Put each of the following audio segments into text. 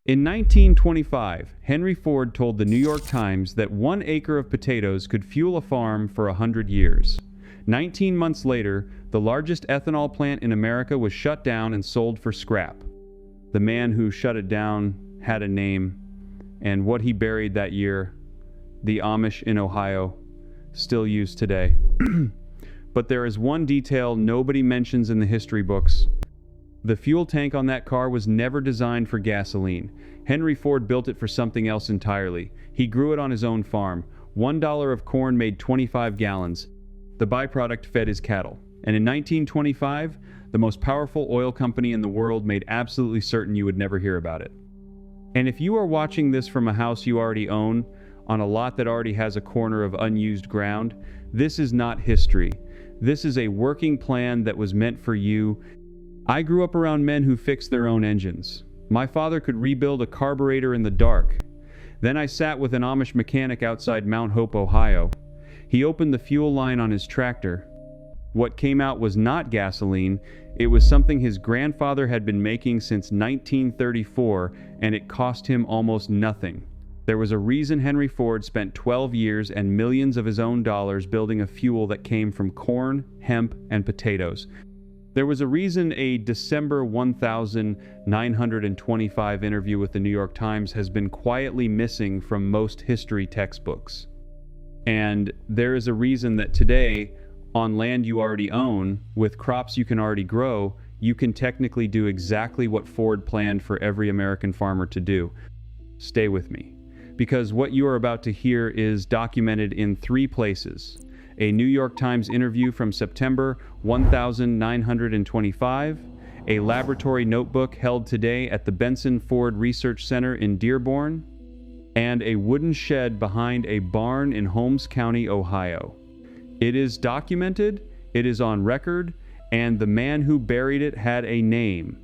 In 1925, Henry Ford told the New York Times that 1 acre of potatoes could fuel a farm for 100 years. 19 months later, the largest ethanol plant in America was shut down and sold for scrap. The man who shut it down had a name, and what he buried that year, the Amish in Ohio, still used today. But there is one detail nobody mentions in the history books. The fuel tank on that car was never designed for gasoline. Henry Ford built it for something else entirely. He grew it on his own farm. $1 of corn made 25 gallons. The byproduct fed his cattle. And in 1925, the most powerful oil company in the world made absolutely certain you would never hear about it. And if you are watching this from a house you already own, on a lot that already has a corner of unused ground, this is not history. This is a working plan that was meant for you. I grew up around men who fixed their own engines. My father could rebuild a carburetor in the dark. Then I sat with an Amish mechanic outside Mount Hope, Ohio. He opened the fuel line on his tractor. What came out was not gasoline. It was something his grandfather had been making since 1934, and it cost him almost nothing. There was a reason Henry Ford spent 12 years and millions of his own dollars building a fuel that came from corn, hemp, and potatoes. There was a reason a December 1925 interview with the New York Times has been quietly missing from most history textbooks. And there is a reason that today, on land you already own, with crops you can already grow, you can technically do exactly what Ford planned for every American farmer to do. Stay with me, because what you are about to hear is documented in 3 places. A New York Times interview from September 1925, a laboratory notebook held today at the Benson Ford Research Center in Dearborn, and a wooden shed behind a barn in Holmes County, Ohio. It is documented, it is on record, and the man who buried it had a name.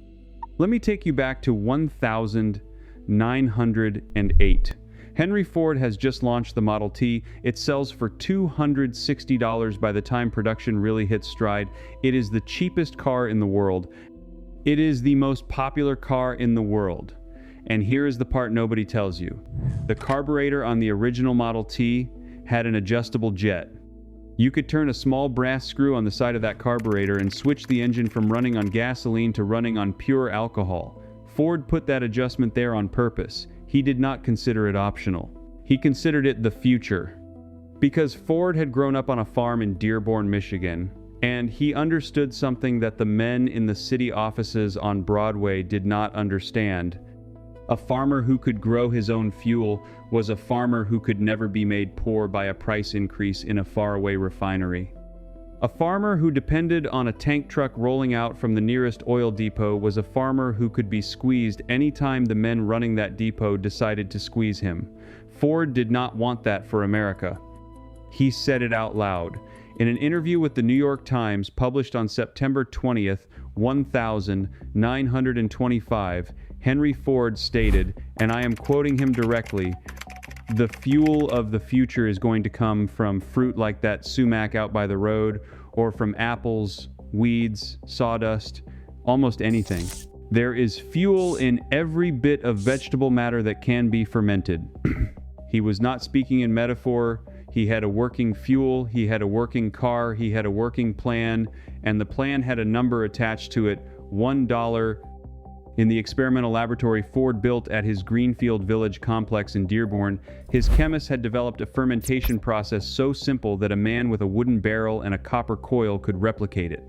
Let me take you back to 1908. Henry Ford has just launched the Model T. It sells for $260 by the time production really hits stride. It is the cheapest car in the world. It is the most popular car in the world. And here is the part nobody tells you. The carburetor on the original Model T had an adjustable jet. You could turn a small brass screw on the side of that carburetor and switch the engine from running on gasoline to running on pure alcohol. Ford put that adjustment there on purpose. He did not consider it optional. He considered it the future. Because Ford had grown up on a farm in Dearborn, Michigan, and he understood something that the men in the city offices on Broadway did not understand. A farmer who could grow his own fuel was a farmer who could never be made poor by a price increase in a faraway refinery. A farmer who depended on a tank truck rolling out from the nearest oil depot was a farmer who could be squeezed anytime the men running that depot decided to squeeze him. Ford did not want that for America. He said it out loud. In an interview with the New York Times published on September 20th, 1925, Henry Ford stated, and I am quoting him directly, "The fuel of the future is going to come from fruit like that sumac out by the road, or from apples, weeds, sawdust, almost anything. There is fuel in every bit of vegetable matter that can be fermented." He was not speaking in metaphor. He had a working fuel, he had a working car, he had a working plan, and the plan had a number attached to it, $1. In the experimental laboratory Ford built at his Greenfield Village complex in Dearborn, his chemists had developed a fermentation process so simple that a man with a wooden barrel and a copper coil could replicate it.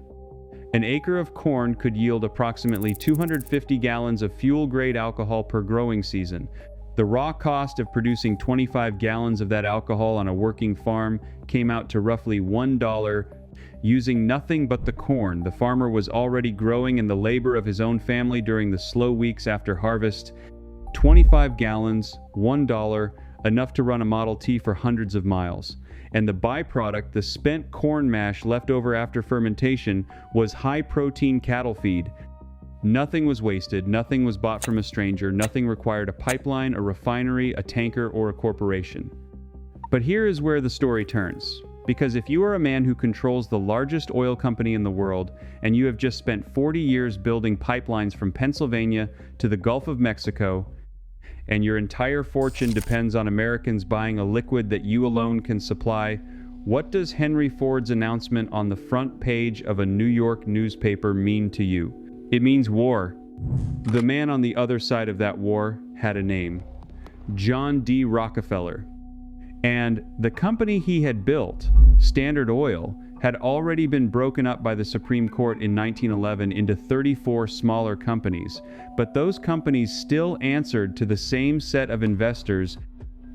An acre of corn could yield approximately 250 gallons of fuel-grade alcohol per growing season. The raw cost of producing 25 gallons of that alcohol on a working farm came out to roughly $1. Using nothing but the corn the farmer was already growing and the labor of his own family during the slow weeks after harvest. 25 gallons, $1, enough to run a Model T for hundreds of miles. And the byproduct, the spent corn mash left over after fermentation, was high-protein cattle feed. Nothing was wasted, nothing was bought from a stranger, nothing required a pipeline, a refinery, a tanker, or a corporation. But here is where the story turns. Because if you are a man who controls the largest oil company in the world, and you have just spent 40 years building pipelines from Pennsylvania to the Gulf of Mexico, and your entire fortune depends on Americans buying a liquid that you alone can supply, what does Henry Ford's announcement on the front page of a New York newspaper mean to you? It means war. The man on the other side of that war had a name: John D. Rockefeller. And the company he had built, Standard Oil, had already been broken up by the Supreme Court in 1911 into 34 smaller companies, but those companies still answered to the same set of investors,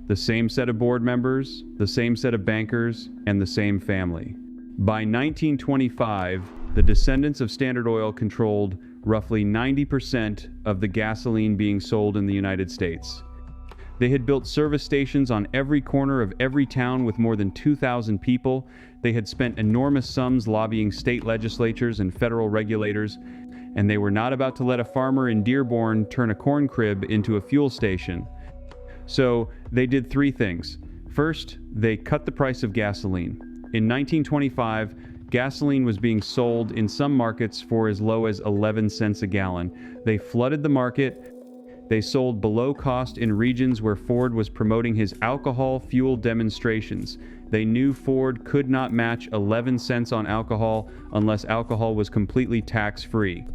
the same set of board members, the same set of bankers, and the same family. By 1925, the descendants of Standard Oil controlled roughly 90% of the gasoline being sold in the United States. They had built service stations on every corner of every town with more than 2,000 people. They had spent enormous sums lobbying state legislatures and federal regulators, and they were not about to let a farmer in Dearborn turn a corn crib into a fuel station. So they did three things. First, they cut the price of gasoline. In 1925, gasoline was being sold in some markets for as low as 11 cents a gallon. They flooded the market. They sold below cost in regions where Ford was promoting his alcohol fuel demonstrations. They knew Ford could not match 11 cents on alcohol unless alcohol was completely tax-free.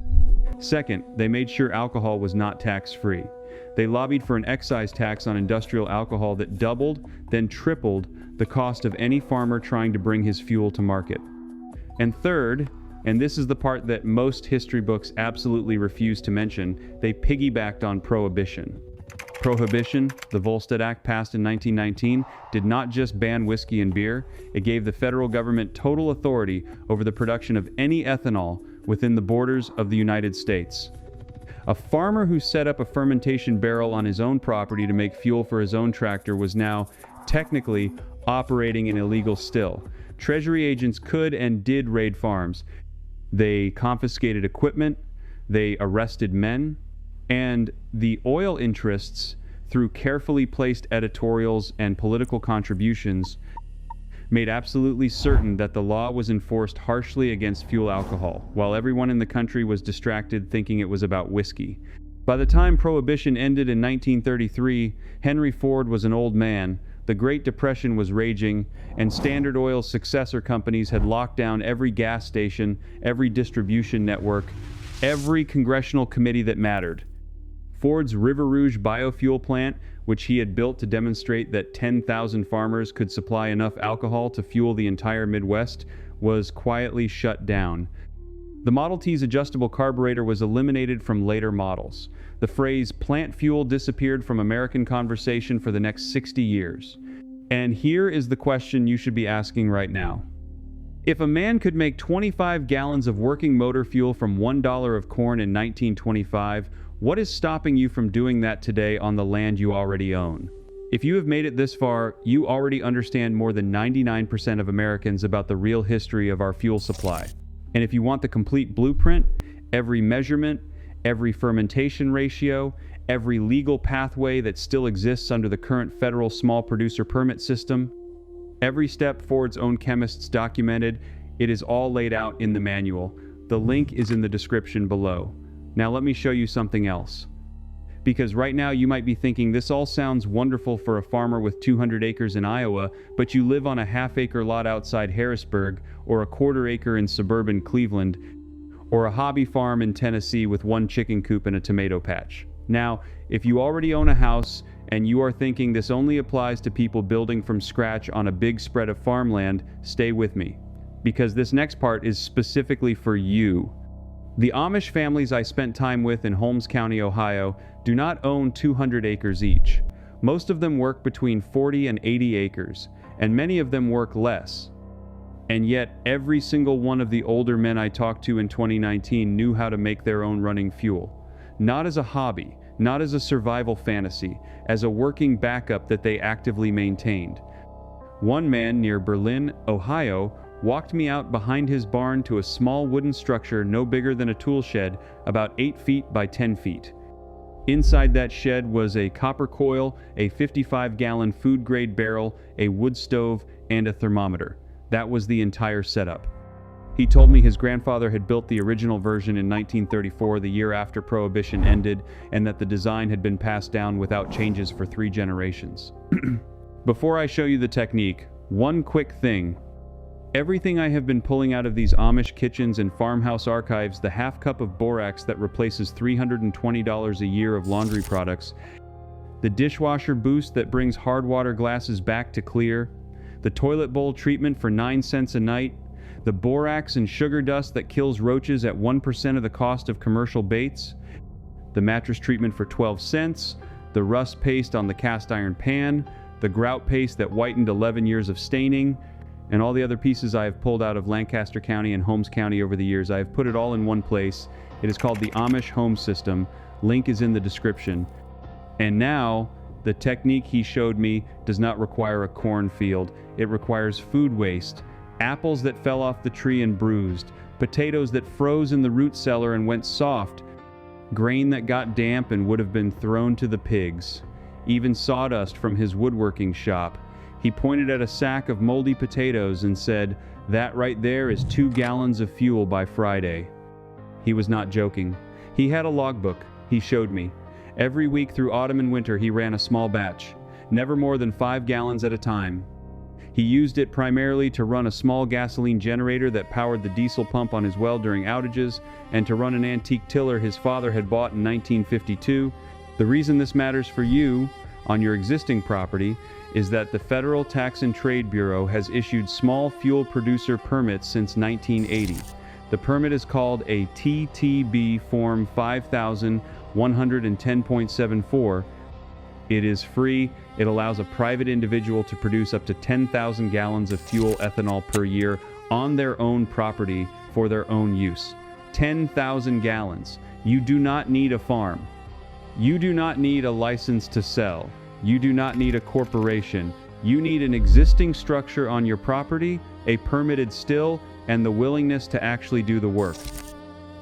Second, they made sure alcohol was not tax-free. They lobbied for an excise tax on industrial alcohol that doubled, then tripled the cost of any farmer trying to bring his fuel to market. And third, and this is the part that most history books absolutely refuse to mention, they piggybacked on Prohibition. Prohibition, the Volstead Act passed in 1919, did not just ban whiskey and beer, it gave the federal government total authority over the production of any ethanol within the borders of the United States. A farmer who set up a fermentation barrel on his own property to make fuel for his own tractor was now technically operating an illegal still. Treasury agents could and did raid farms. They confiscated equipment, they arrested men, and the oil interests, through carefully placed editorials and political contributions, made absolutely certain that the law was enforced harshly against fuel alcohol, while everyone in the country was distracted thinking it was about whiskey. By the time Prohibition ended in 1933, Henry Ford was an old man. The Great Depression was raging, and Standard Oil's successor companies had locked down every gas station, every distribution network, every congressional committee that mattered. Ford's River Rouge biofuel plant, which he had built to demonstrate that 10,000 farmers could supply enough alcohol to fuel the entire Midwest, was quietly shut down. The Model T's adjustable carburetor was eliminated from later models. The phrase plant fuel disappeared from American conversation for the next 60 years. And here is the question you should be asking right now. If a man could make 25 gallons of working motor fuel from $1 of corn in 1925, what is stopping you from doing that today on the land you already own? If you have made it this far, you already understand more than 99% of Americans about the real history of our fuel supply. And if you want the complete blueprint, every measurement, every fermentation ratio, every legal pathway that still exists under the current federal small producer permit system, every step Ford's own chemists documented, it is all laid out in the manual. The link is in the description below. Now let me show you something else. Because right now you might be thinking this all sounds wonderful for a farmer with 200 acres in Iowa, but you live on a half-acre lot outside Harrisburg, or a quarter acre in suburban Cleveland, or a hobby farm in Tennessee with one chicken coop and a tomato patch. Now, if you already own a house and you are thinking this only applies to people building from scratch on a big spread of farmland, stay with me, because this next part is specifically for you. The Amish families I spent time with in Holmes County, Ohio, do not own 200 acres each. Most of them work between 40 and 80 acres, and many of them work less. And yet, every single one of the older men I talked to in 2019 knew how to make their own running fuel. Not as a hobby, not as a survival fantasy, as a working backup that they actively maintained. One man near Berlin, Ohio, walked me out behind his barn to a small wooden structure no bigger than a tool shed, about 8 feet by 10 feet. Inside that shed was a copper coil, a 55-gallon food-grade barrel, a wood stove, and a thermometer. That was the entire setup. He told me his grandfather had built the original version in 1934, the year after Prohibition ended, and that the design had been passed down without changes for 3 generations. Before I show you the technique, one quick thing. Everything I have been pulling out of these Amish kitchens and farmhouse archives, the half cup of borax that replaces $320 a year of laundry products, the dishwasher boost that brings hard water glasses back to clear, the toilet bowl treatment for 9 cents a night, the borax and sugar dust that kills roaches at 1% of the cost of commercial baits, the mattress treatment for 12 cents, the rust paste on the cast iron pan, the grout paste that whitened 11 years of staining, and all the other pieces I have pulled out of Lancaster County and Holmes County over the years. I have put it all in one place. It is called the Amish Home System. Link is in the description. And now, the technique he showed me does not require a cornfield. It requires food waste. Apples that fell off the tree and bruised, potatoes that froze in the root cellar and went soft, grain that got damp and would have been thrown to the pigs, even sawdust from his woodworking shop. He pointed at a sack of moldy potatoes and said, "That right there is 2 gallons of fuel by Friday." He was not joking. He had a logbook, he showed me. Every week through autumn and winter he ran a small batch, never more than 5 gallons at a time. He used it primarily to run a small gasoline generator that powered the diesel pump on his well during outages, and to run an antique tiller his father had bought in 1952. The reason this matters for you, on your existing property, is that the Federal Tax and Trade Bureau has issued small fuel producer permits since 1980. The permit is called a TTB Form 5110.74. It is free. It allows a private individual to produce up to 10,000 gallons of fuel ethanol per year on their own property for their own use. 10,000 gallons. You do not need a farm. You do not need a license to sell. You do not need a corporation. You need an existing structure on your property, a permitted still, and the willingness to actually do the work.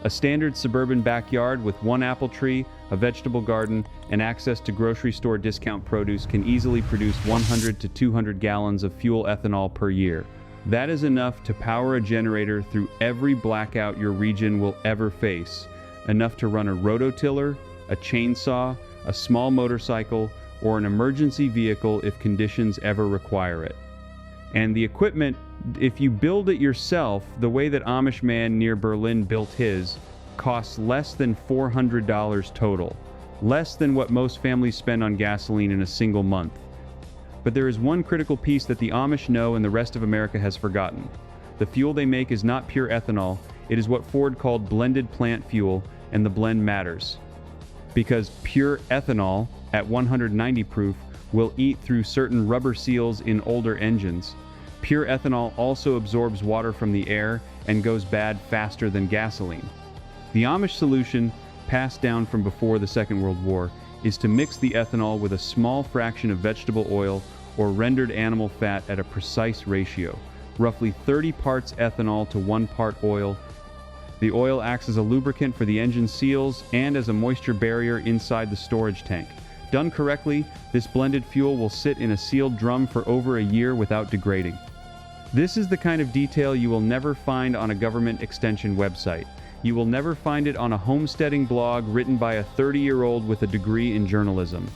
A standard suburban backyard with 1 apple tree, a vegetable garden, and access to grocery store discount produce can easily produce 100 to 200 gallons of fuel ethanol per year. That is enough to power a generator through every blackout your region will ever face. Enough to run a rototiller, a chainsaw, a small motorcycle, or an emergency vehicle if conditions ever require it. And the equipment, if you build it yourself, the way that Amish man near Berlin built his, costs less than $400 total. Less than what most families spend on gasoline in a single month. But there is one critical piece that the Amish know and the rest of America has forgotten. The fuel they make is not pure ethanol, it is what Ford called blended plant fuel, and the blend matters. Because pure ethanol, at 190 proof, will eat through certain rubber seals in older engines. Pure ethanol also absorbs water from the air and goes bad faster than gasoline. The Amish solution, passed down from before the Second World War, is to mix the ethanol with a small fraction of vegetable oil or rendered animal fat at a precise ratio, roughly 30 parts ethanol to 1 part oil. The oil acts as a lubricant for the engine seals and as a moisture barrier inside the storage tank. Done correctly, this blended fuel will sit in a sealed drum for over a year without degrading. This is the kind of detail you will never find on a government extension website. You will never find it on a homesteading blog written by a 30-year-old with a degree in journalism.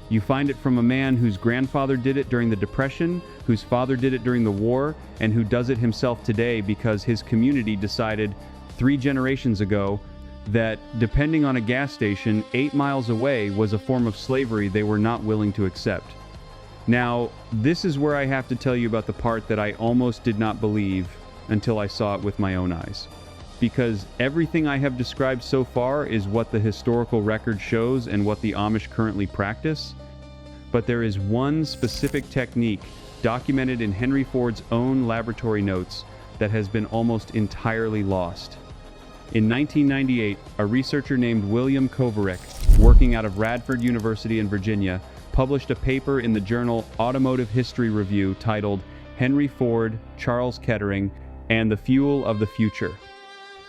You find it from a man whose grandfather did it during the Depression, whose father did it during the war, and who does it himself today because his community decided 3 generations ago that depending on a gas station 8 miles away was a form of slavery they were not willing to accept. Now, this is where I have to tell you about the part that I almost did not believe until I saw it with my own eyes. Because everything I have described so far is what the historical record shows and what the Amish currently practice. But there is one specific technique documented in Henry Ford's own laboratory notes that has been almost entirely lost. In 1998, a researcher named William Kovarek, working out of Radford University in Virginia, published a paper in the journal Automotive History Review titled Henry Ford, Charles Kettering, and the Fuel of the Future.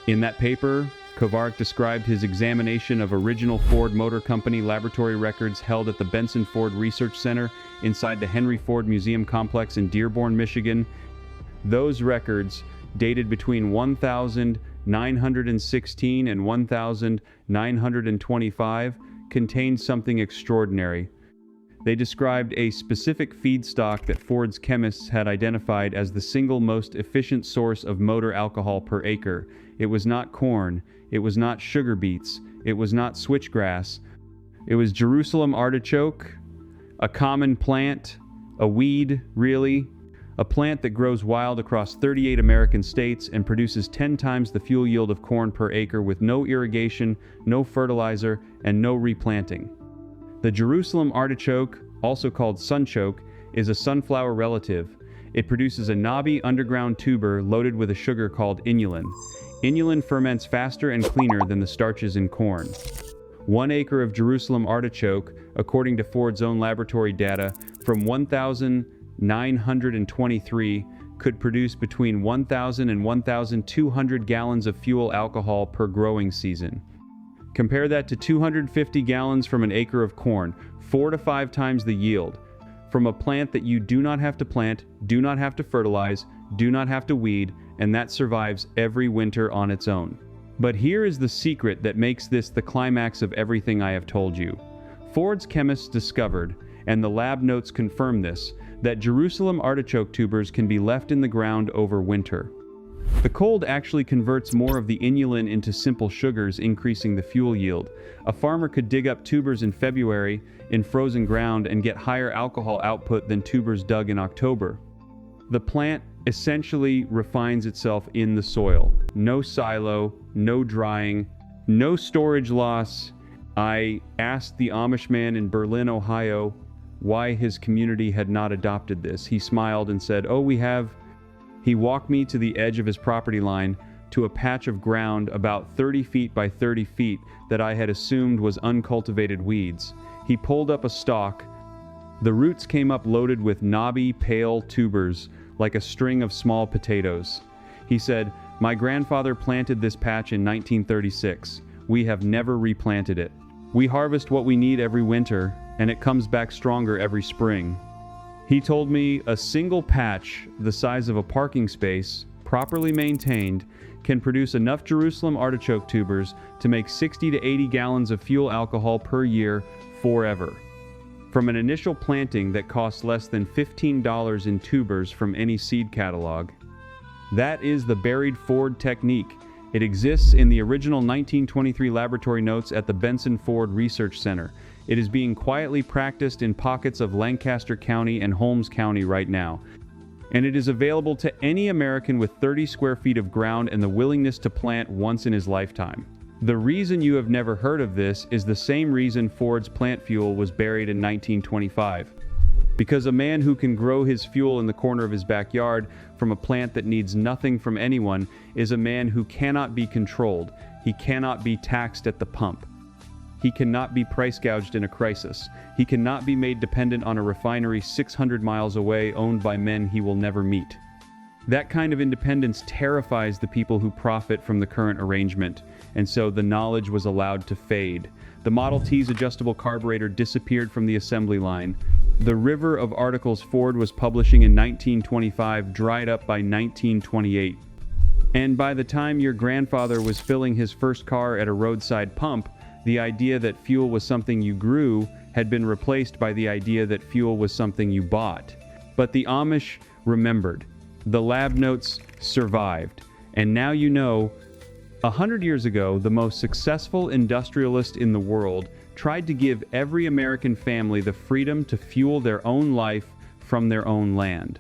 In that paper, Kovarek described his examination of original Ford Motor Company laboratory records held at the Benson Ford Research Center inside the Henry Ford Museum complex in Dearborn, Michigan. Those records dated between 1916 and 1925, contained something extraordinary. They described a specific feedstock that Ford's chemists had identified as the single most efficient source of motor alcohol per acre. It was not corn, it was not sugar beets, it was not switchgrass. It was Jerusalem artichoke, a common plant, a weed, really. A plant that grows wild across 38 American states and produces 10 times the fuel yield of corn per acre with no irrigation, no fertilizer, and no replanting. The Jerusalem artichoke, also called sunchoke, is a sunflower relative. It produces a knobby underground tuber loaded with a sugar called inulin. Inulin ferments faster and cleaner than the starches in corn. 1 acre of Jerusalem artichoke, according to Ford's own laboratory data, from 1923 could produce between 1,000 and 1,200 gallons of fuel alcohol per growing season. Compare that to 250 gallons from an acre of corn, 4 to 5 times the yield, from a plant that you do not have to plant, do not have to fertilize, do not have to weed, and that survives every winter on its own. But here is the secret that makes this the climax of everything I have told you. Ford's chemists discovered, and the lab notes confirm this, that Jerusalem artichoke tubers can be left in the ground over winter. The cold actually converts more of the inulin into simple sugars, increasing the fuel yield. A farmer could dig up tubers in February in frozen ground and get higher alcohol output than tubers dug in October. The plant essentially refines itself in the soil. No silo, no drying, no storage loss. I asked the Amish man in Berlin, Ohio, why his community had not adopted this. He smiled and said, "Oh, we have." He walked me to the edge of his property line to a patch of ground about 30 feet by 30 feet that I had assumed was uncultivated weeds. He pulled up a stalk. The roots came up loaded with knobby, pale tubers, like a string of small potatoes. He said, "My grandfather planted this patch in 1936. We have never replanted it. We harvest what we need every winter, and it comes back stronger every spring." He told me a single patch the size of a parking space, properly maintained, can produce enough Jerusalem artichoke tubers to make 60 to 80 gallons of fuel alcohol per year forever. From an initial planting that costs less than $15 in tubers from any seed catalog. That is the buried Ford technique. It exists in the original 1923 laboratory notes at the Benson Ford Research Center. It is being quietly practiced in pockets of Lancaster County and Holmes County right now. And it is available to any American with 30 square feet of ground and the willingness to plant once in his lifetime. The reason you have never heard of this is the same reason Ford's plant fuel was buried in 1925. Because a man who can grow his fuel in the corner of his backyard from a plant that needs nothing from anyone is a man who cannot be controlled. He cannot be taxed at the pump. He cannot be price gouged in a crisis. He cannot be made dependent on a refinery 600 miles away owned by men he will never meet. That kind of independence terrifies the people who profit from the current arrangement, and so the knowledge was allowed to fade. The Model T's adjustable carburetor disappeared from the assembly line. The river of articles Ford was publishing in 1925 dried up by 1928. And by the time your grandfather was filling his first car at a roadside pump, the idea that fuel was something you grew had been replaced by the idea that fuel was something you bought. But the Amish remembered. The lab notes survived. And now you know, 100 years ago, the most successful industrialist in the world tried to give every American family the freedom to fuel their own life from their own land.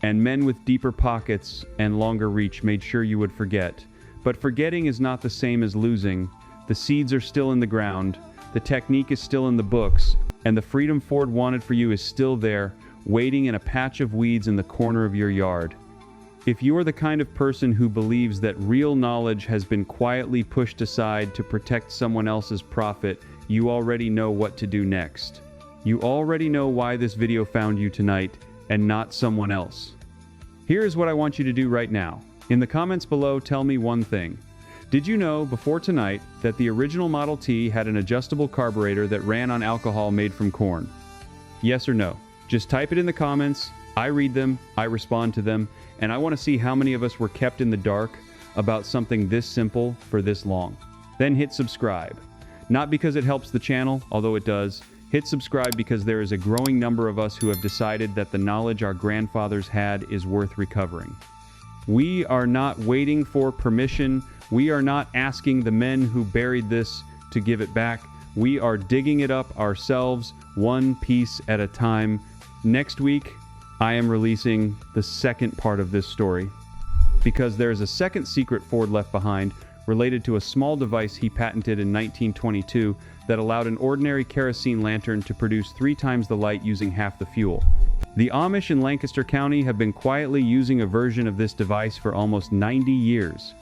And men with deeper pockets and longer reach made sure you would forget. But forgetting is not the same as losing. The seeds are still in the ground, the technique is still in the books, and the freedom Ford wanted for you is still there, waiting in a patch of weeds in the corner of your yard. If you are the kind of person who believes that real knowledge has been quietly pushed aside to protect someone else's profit, you already know what to do next. You already know why this video found you tonight, and not someone else. Here is what I want you to do right now. In the comments below, tell me one thing. Did you know before tonight that the original Model T had an adjustable carburetor that ran on alcohol made from corn? Yes or no? Just type it in the comments I read them, I respond to them, and I want to see how many of us were kept in the dark about something this simple for this long. Then hit subscribe. Not because it helps the channel, although it does. Hit subscribe because there is a growing number of us who have decided that the knowledge our grandfathers had is worth recovering. We are not waiting for permission. We are not asking the men who buried this to give it back. We are digging it up ourselves, one piece at a time. Next week, I am releasing the second part of this story because there is a second secret Ford left behind related to a small device he patented in 1922 that allowed an ordinary kerosene lantern to produce 3 times the light using half the fuel. The Amish in Lancaster County have been quietly using a version of this device for almost 90 years.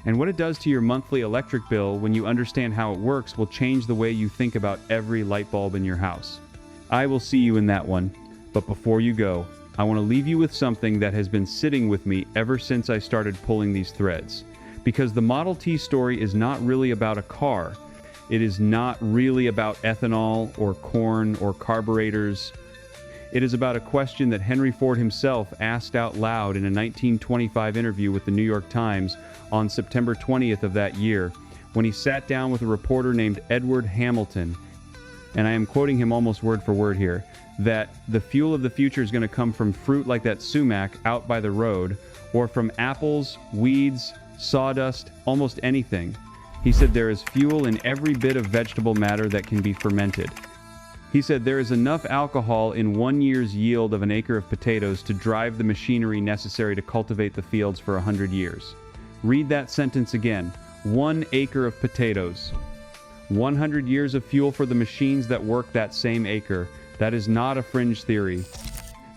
And what it does to your monthly electric bill when you understand how it works will change the way you think about every light bulb in your house. I will see you in that one, but before you go, I want to leave you with something that has been sitting with me ever since I started pulling these threads. Because the Model T story is not really about a car. It is not really about ethanol or corn or carburetors. It is about a question that Henry Ford himself asked out loud in a 1925 interview with the New York Times on September 20th of that year, when he sat down with a reporter named Edward Hamilton. And I am quoting him almost word for word here, that the fuel of the future is going to come from fruit like that sumac out by the road, or from apples, weeds, sawdust, almost anything. He said there is fuel in every bit of vegetable matter that can be fermented. He said there is enough alcohol in 1 year's yield of an acre of potatoes to drive the machinery necessary to cultivate the fields for 100 years. Read that sentence again. 1 acre of potatoes. 100 years of fuel for the machines that work that same acre. That is not a fringe theory.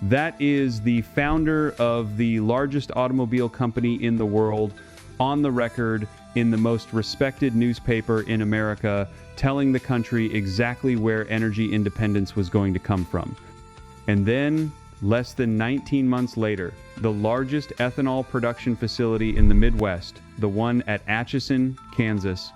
That is the founder of the largest automobile company in the world, on the record in the most respected newspaper in America, telling the country exactly where energy independence was going to come from. And then, less than 19 months later, the largest ethanol production facility in the Midwest, the one at Atchison, Kansas,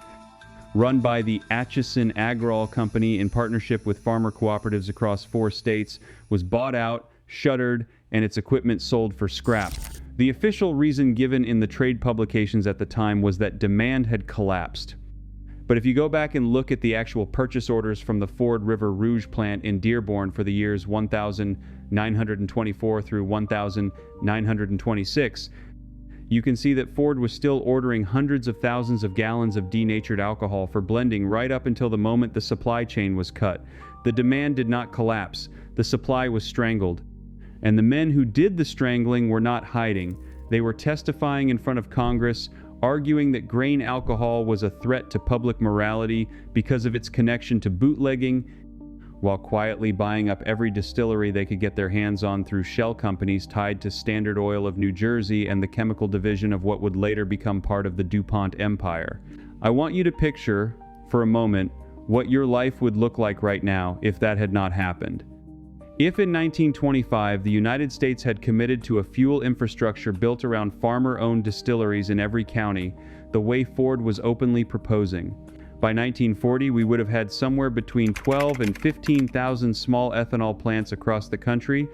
run by the Atchison Agrol Company in partnership with farmer cooperatives across 4 states, was bought out, shuttered, and its equipment sold for scrap. The official reason given in the trade publications at the time was that demand had collapsed. But if you go back and look at the actual purchase orders from the Ford River Rouge plant in Dearborn for the years 1924 through 1926, you can see that Ford was still ordering hundreds of thousands of gallons of denatured alcohol for blending right up until the moment the supply chain was cut. The demand did not collapse. The supply was strangled. And the men who did the strangling were not hiding. They were testifying in front of Congress, arguing that grain alcohol was a threat to public morality because of its connection to bootlegging, while quietly buying up every distillery they could get their hands on through shell companies tied to Standard Oil of New Jersey and the chemical division of what would later become part of the DuPont empire. I want you to picture, for a moment, what your life would look like right now if that had not happened. If in 1925 the United States had committed to a fuel infrastructure built around farmer-owned distilleries in every county, the way Ford was openly proposing, by 1940 we would have had somewhere between 12 and 15,000 small ethanol plants across the country,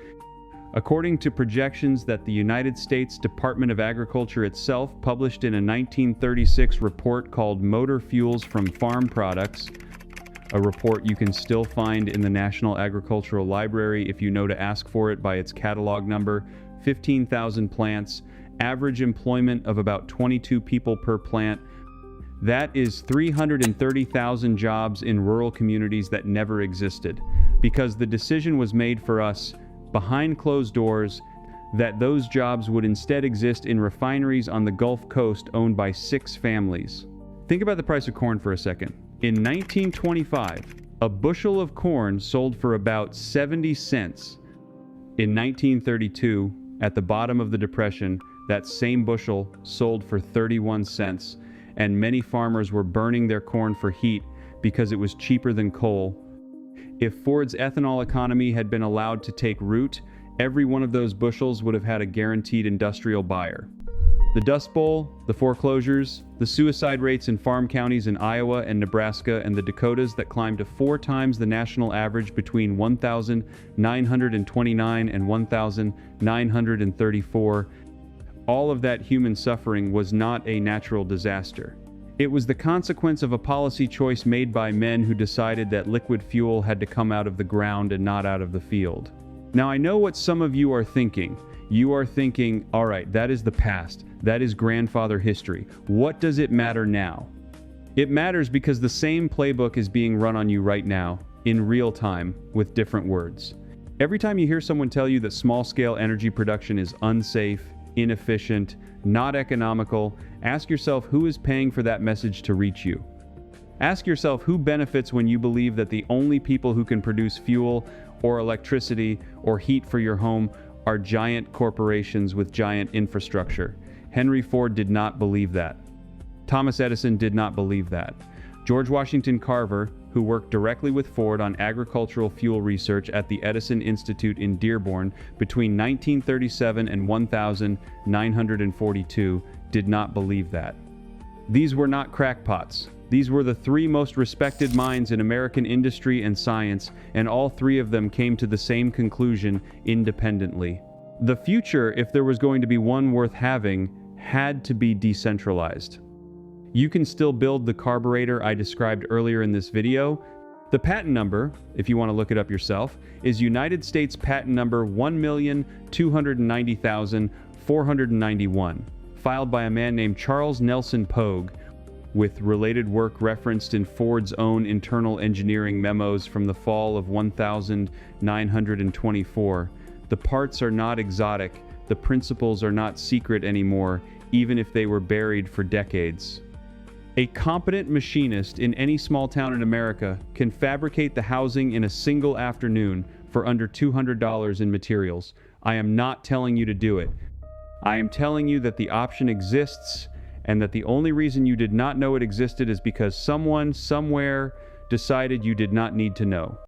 according to projections that the United States Department of Agriculture itself published in a 1936 report called Motor Fuels from Farm Products, a report you can still find in the National Agricultural Library if you know to ask for it by its catalog number. 15,000 plants, average employment of about 22 people per plant. That is 330,000 jobs in rural communities that never existed, because the decision was made for us, behind closed doors, that those jobs would instead exist in refineries on the Gulf Coast owned by 6 families. Think about the price of corn for a second. In 1925, a bushel of corn sold for about 70 cents. In 1932, at the bottom of the Depression, that same bushel sold for 31 cents, and many farmers were burning their corn for heat because it was cheaper than coal. If Ford's ethanol economy had been allowed to take root, every one of those bushels would have had a guaranteed industrial buyer. The Dust Bowl, the foreclosures, the suicide rates in farm counties in Iowa and Nebraska and the Dakotas that climbed to 4 times the national average between 1,929 and 1,934. All of that human suffering was not a natural disaster. It was the consequence of a policy choice made by men who decided that liquid fuel had to come out of the ground and not out of the field. Now, I know what some of you are thinking. You are thinking, all right, that is the past. That is grandfather history. What does it matter now? It matters because the same playbook is being run on you right now, in real time, with different words. Every time you hear someone tell you that small-scale energy production is unsafe, inefficient, not economical, ask yourself who is paying for that message to reach you. Ask yourself who benefits when you believe that the only people who can produce fuel or electricity or heat for your home are giant corporations with giant infrastructure. Henry Ford did not believe that. Thomas Edison did not believe that. George Washington Carver, who worked directly with Ford on agricultural fuel research at the Edison Institute in Dearborn between 1937 and 1942, did not believe that. These were not crackpots. These were the 3 most respected minds in American industry and science, and all 3 of them came to the same conclusion independently. The future, if there was going to be one worth having, had to be decentralized. You can still build the carburetor I described earlier in this video. The patent number, if you want to look it up yourself, is United States Patent Number 1,290,491, filed by a man named Charles Nelson Pogue, with related work referenced in Ford's own internal engineering memos from the fall of 1924. The parts are not exotic, the principles are not secret anymore, even if they were buried for decades. A competent machinist in any small town in America can fabricate the housing in a single afternoon for under $200 in materials. I am not telling you to do it. I am telling you that the option exists, and that the only reason you did not know it existed is because someone, somewhere, decided you did not need to know.